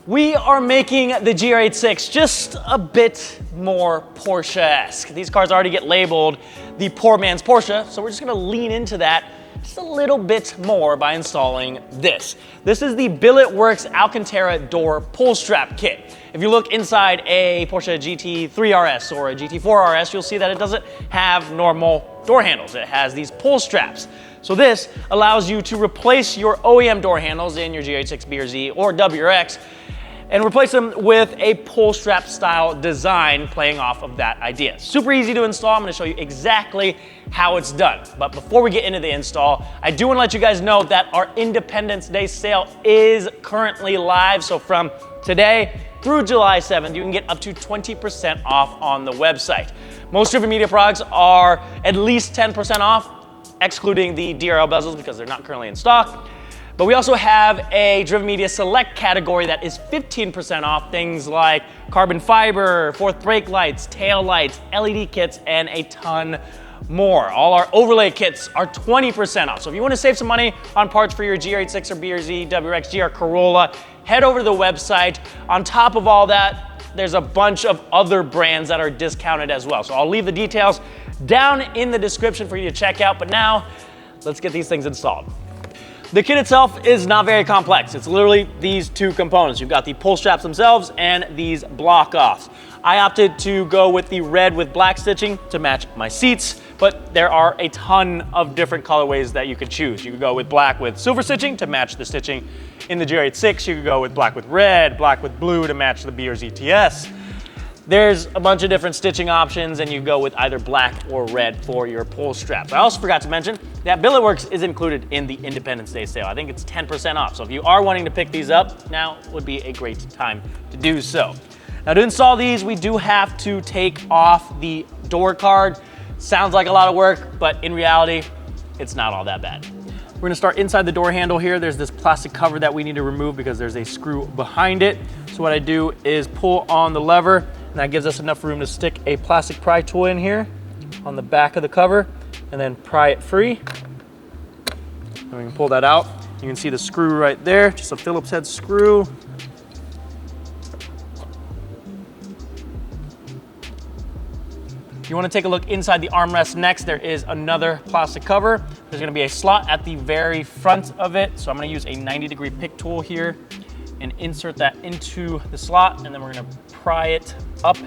We are making the GR86 just a bit more Porsche-esque. These cars already get labeled the poor man's Porsche, so we're just gonna lean into that just a little bit more by installing this. This is the Billetworkz Alcantara door pull strap kit. If you look inside a Porsche GT3 RS or a GT4 RS, you'll see that it doesn't have normal door handles. It has these pull straps. So this allows you to replace your OEM door handles in your GR86 BRZ or WRX and replace them with a pull strap style design playing off of that idea. Super easy to install. I'm gonna show you exactly how it's done. But before we get into the install, I do wanna let you guys know that our Independence Day sale is currently live. So from today through July 7th, you can get up to 20% off on the website. Most Driven Media products are at least 10% off, excluding the DRL bezels because they're not currently in stock. But we also have a Driven Media Select category that is 15% off, things like carbon fiber, fourth brake lights, tail lights, LED kits, and a ton more. All our overlay kits are 20% off. So if you want to save some money on parts for your GR86 or BRZ, WRX, GR Corolla, head over to the website. On top of all that, there's a bunch of other brands that are discounted as well. So I'll leave the details down in the description for you to check out. But now, let's get these things installed. The kit itself is not very complex. It's literally these two components. You've got the pull straps themselves and these block offs. I opted to go with the red with black stitching to match my seats, but there are a ton of different colorways that you could choose. You could go with black with silver stitching to match the stitching in the GR86. You could go with black with red, black with blue to match the BRZ TS. There's a bunch of different stitching options, and you go with either black or red for your pull straps. I also forgot to mention that Billetworkz is included in the Independence Day sale. I think it's 10% off. So if you are wanting to pick these up, now would be a great time to do so. Now to install these, we do have to take off the door card. Sounds like a lot of work, but in reality, it's not all that bad. We're gonna start inside the door handle here. There's this plastic cover that we need to remove because there's a screw behind it. So what I do is pull on the lever, and that gives us enough room to stick a plastic pry tool in here on the back of the cover and then pry it free. And we can pull that out. You can see the screw right there, just a Phillips head screw. If you want to take a look inside the armrest next, there is another plastic cover. There's going to be a slot at the very front of it. So I'm going to use a 90-degree pick tool here and insert that into the slot, and then we're going to pry it up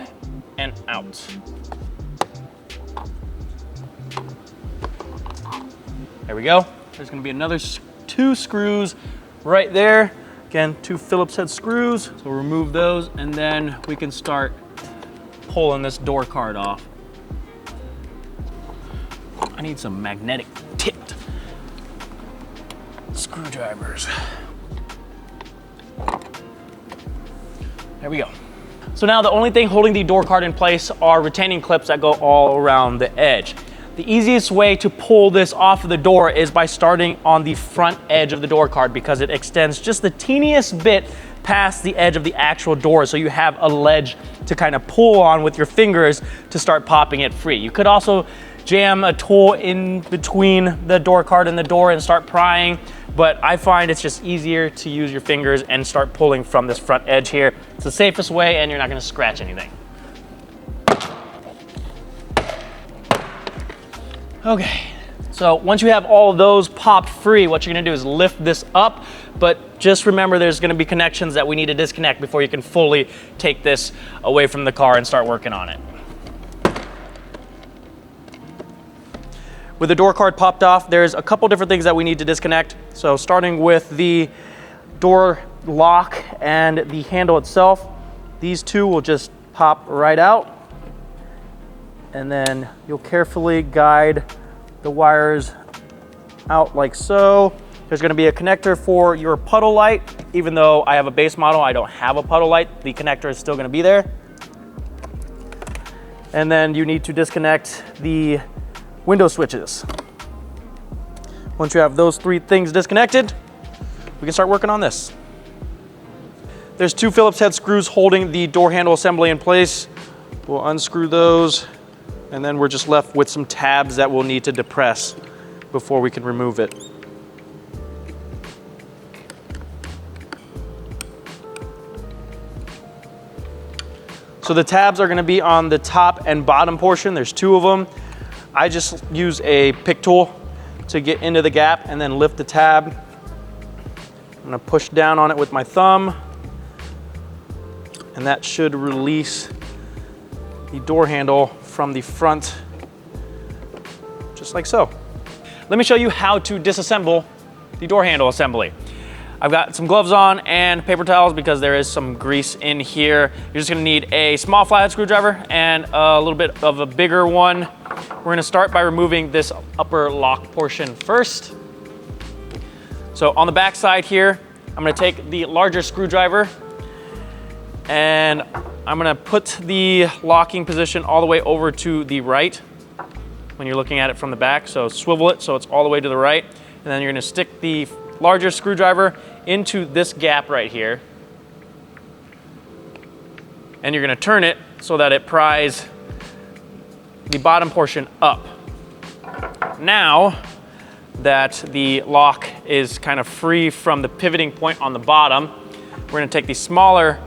and out. There we go. There's going to be another two screws right there. Again, two Phillips head screws. So we'll remove those, and then we can start pulling this door card off. I need some magnetic tipped screwdrivers. There we go. So now the only thing holding the door card in place are retaining clips that go all around the edge. The easiest way to pull this off of the door is by starting on the front edge of the door card because it extends just the teeniest bit past the edge of the actual door, so you have a ledge to kind of pull on with your fingers to start popping it free. You could also jam a tool in between the door card and the door and start prying, but I find it's just easier to use your fingers and start pulling from this front edge here. It's the safest way, and you're not gonna scratch anything. Okay, so once you have all of those popped free, what you're gonna do is lift this up, but just remember there's gonna be connections that we need to disconnect before you can fully take this away from the car and start working on it. With the door card popped off, there's a couple different things that we need to disconnect. So starting with the door lock and the handle itself, these two will just pop right out. And then you'll carefully guide the wires out like so. There's gonna be a connector for your puddle light. Even though I have a base model, I don't have a puddle light, the connector is still gonna be there. And then you need to disconnect the window switches. Once you have those three things disconnected, we can start working on this. There's two Phillips head screws holding the door handle assembly in place. We'll unscrew those, and then we're just left with some tabs that we'll need to depress before we can remove it. So the tabs are gonna be on the top and bottom portion. There's 2 of them. I just use a pick tool to get into the gap and then lift the tab. I'm gonna push down on it with my thumb, and that should release the door handle from the front, just like so. Let me show you how to disassemble the door handle assembly. I've got some gloves on and paper towels because there is some grease in here. You're just gonna need a small flathead screwdriver and a little bit of a bigger one. We're gonna start by removing this upper lock portion first. So on the back side here, I'm gonna take the larger screwdriver and I'm gonna put the locking position all the way over to the right when you're looking at it from the back. So swivel it so it's all the way to the right. And then you're gonna stick the larger screwdriver into this gap right here. And you're gonna turn it so that it pries the bottom portion up. Now that the lock is kind of free from the pivoting point on the bottom, we're gonna take the smaller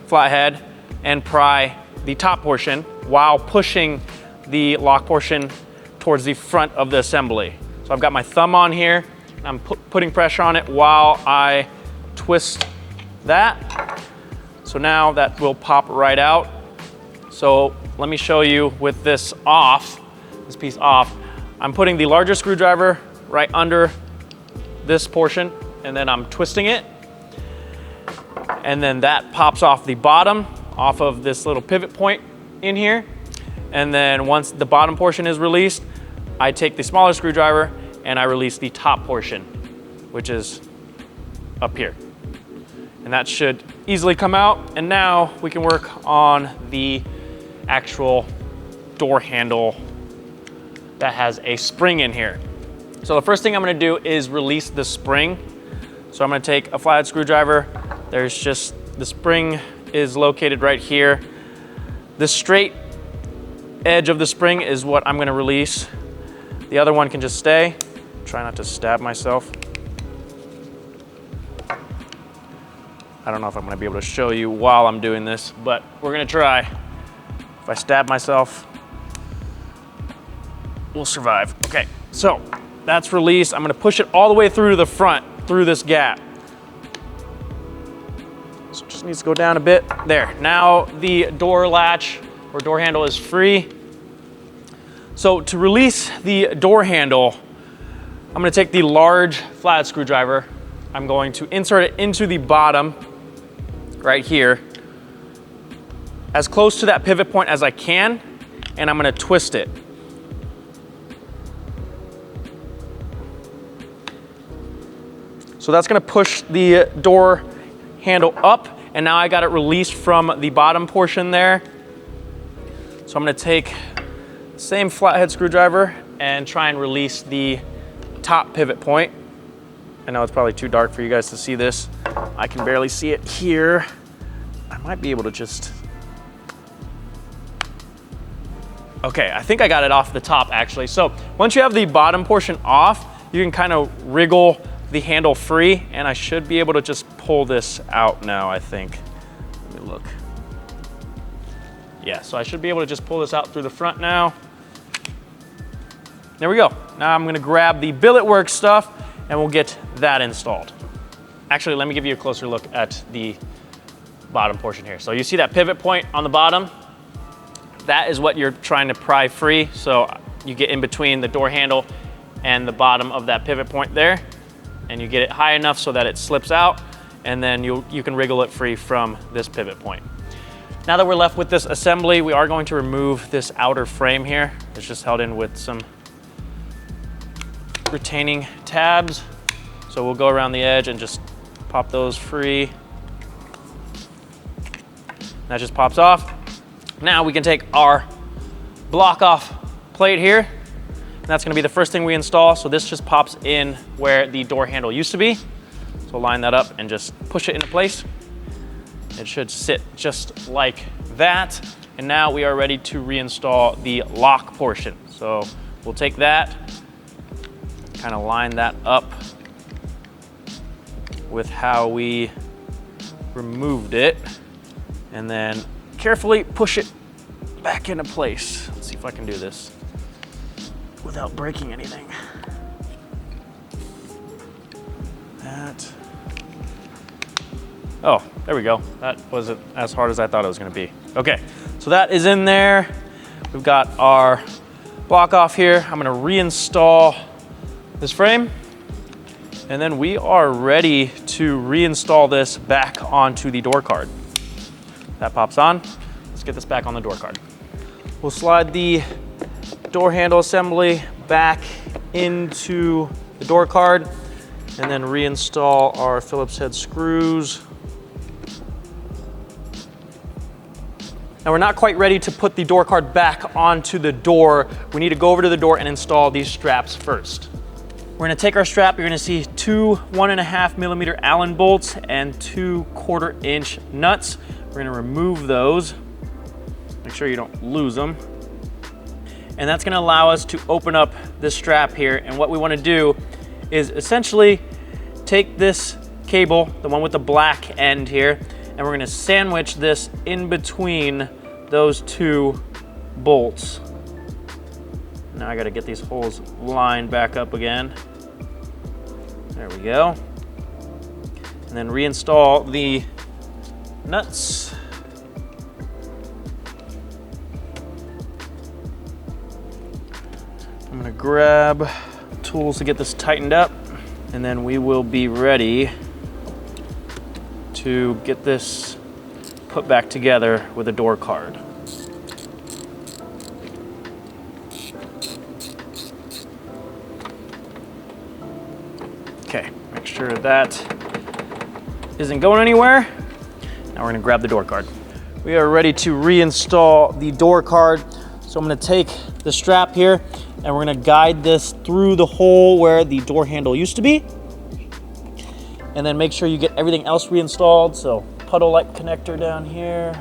flathead and pry the top portion while pushing the lock portion towards the front of the assembly. So I've got my thumb on here, and I'm putting pressure on it while I twist that. So now that will pop right out. So let me show you with this off, this piece off. I'm putting the larger screwdriver right under this portion, and then I'm twisting it. And then that pops off the bottom, off of this little pivot point in here. And then once the bottom portion is released, I take the smaller screwdriver and I release the top portion, which is up here. And that should easily come out. And now we can work on the actual door handle that has a spring in here. So the first thing I'm gonna do is release the spring. So I'm gonna take a flathead screwdriver. There's just, the spring is located right here. The straight edge of the spring is what I'm gonna release. The other one can just stay. Try not to stab myself. I don't know if I'm gonna be able to show you while I'm doing this, but we're gonna try. If I stab myself, we'll survive. Okay, so that's released. I'm gonna push it all the way through to the front, through this gap. So it just needs to go down a bit. There, now the door latch or door handle is free. So to release the door handle, I'm gonna take the large flathead screwdriver. I'm going to insert it into the bottom right here, as close to that pivot point as I can, and I'm gonna twist it. So that's gonna push the door handle up, and now I got it released from the bottom portion there. So I'm gonna take the same flathead screwdriver and try and release the top pivot point. I know it's probably too dark for you guys to see this. I can barely see it here. I might be able to just... Okay, I think I got it off the top actually. So once you have the bottom portion off, you can kind of wriggle the handle free, and I should be able to just pull this out now, I think. Let me look. Yeah, so I should be able to just pull this out through the front now. There we go. Now I'm gonna grab the Billetworkz stuff and we'll get that installed. Actually, let me give you a closer look at the bottom portion here. So you see that pivot point on the bottom? That is what you're trying to pry free. So you get in between the door handle and the bottom of that pivot point there, and you get it high enough so that it slips out, and then you can wriggle it free from this pivot point. Now that we're left with this assembly, we are going to remove this outer frame here. It's just held in with some retaining tabs. So we'll go around the edge and just pop those free. That just pops off. Now we can take our block off plate here, and that's gonna be the first thing we install. So this just pops in where the door handle used to be. So line that up and just push it into place. It should sit just like that. And now we are ready to reinstall the lock portion. So we'll take that, kind of line that up with how we removed it, and then carefully push it back into place. Let's see if I can do this without breaking anything. That. Oh, there we go. That wasn't as hard as I thought it was gonna be. Okay, so that is in there. We've got our block off here. I'm gonna reinstall this frame, and then we are ready to reinstall this back onto the door card. That pops on. Let's get this back on the door card. We'll slide the door handle assembly back into the door card and then reinstall our Phillips head screws. Now we're not quite ready to put the door card back onto the door. We need to go over to the door and install these straps first. We're gonna take our strap. You're gonna see two 1.5 millimeter Allen bolts and 2 1/4 inch nuts. We're gonna remove those. Make sure you don't lose them. And that's gonna allow us to open up this strap here. And what we wanna do is essentially take this cable, the one with the black end here, and we're gonna sandwich this in between those 2 bolts. Now I gotta get these holes lined back up again. There we go. And then reinstall the nuts. I'm gonna grab tools to get this tightened up, and then we will be ready to get this put back together with a door card. Okay, make sure that isn't going anywhere. Now we're gonna grab the door card. We are ready to reinstall the door card. So I'm gonna take the strap here and we're gonna guide this through the hole where the door handle used to be. And then make sure you get everything else reinstalled. So puddle light connector down here,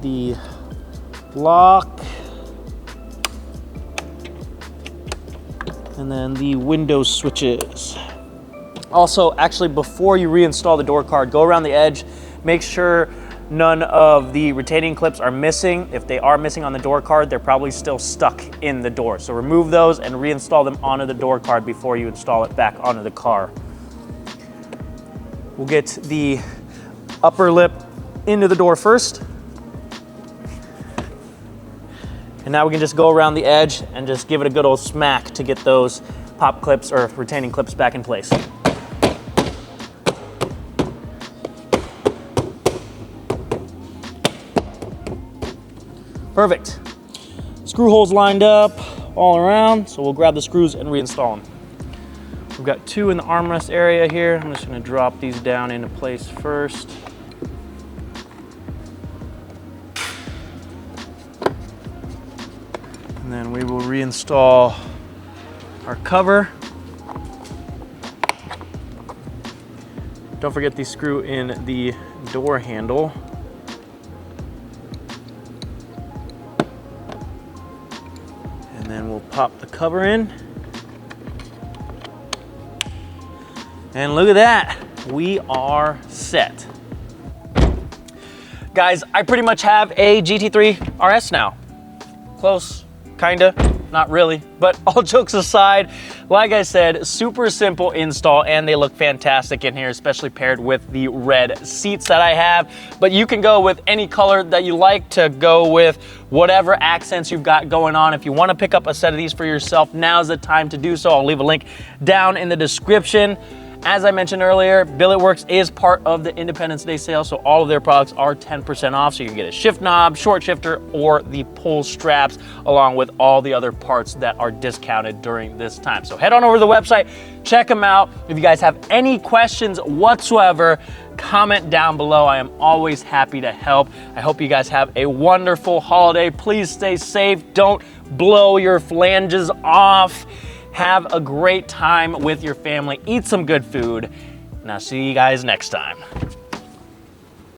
the lock, and then the window switches. Also, actually, before you reinstall the door card, go around the edge, make sure none of the retaining clips are missing. If they are missing on the door card, they're probably still stuck in the door. So remove those and reinstall them onto the door card before you install it back onto the car. We'll get the upper lip into the door first. And now we can just go around the edge and just give it a good old smack to get those pop clips or retaining clips back in place. Perfect. Screw holes lined up all around, so we'll grab the screws and reinstall them. We've got 2 in the armrest area here. I'm just gonna drop these down into place first. And then we will reinstall our cover. Don't forget the screw in the door handle. And then we'll pop the cover in. And look at that, we are set. Guys, I pretty much have a GT3 RS now. Close, kinda, not really, but all jokes aside, like I said, super simple install and they look fantastic in here, especially paired with the red seats that I have. But you can go with any color that you like to go with whatever accents you've got going on. If you wanna pick up a set of these for yourself, now's the time to do so. I'll leave a link down in the description. As I mentioned earlier, Billetworkz is part of the Independence Day sale, so all of their products are 10% off, so you can get a shift knob, short shifter, or the pull straps, along with all the other parts that are discounted during this time. So head on over to the website, check them out. If you guys have any questions whatsoever, comment down below. I am always happy to help. I hope you guys have a wonderful holiday. Please stay safe. Don't blow your flanges off. Have a great time with your family. Eat some good food. And I'll see you guys next time.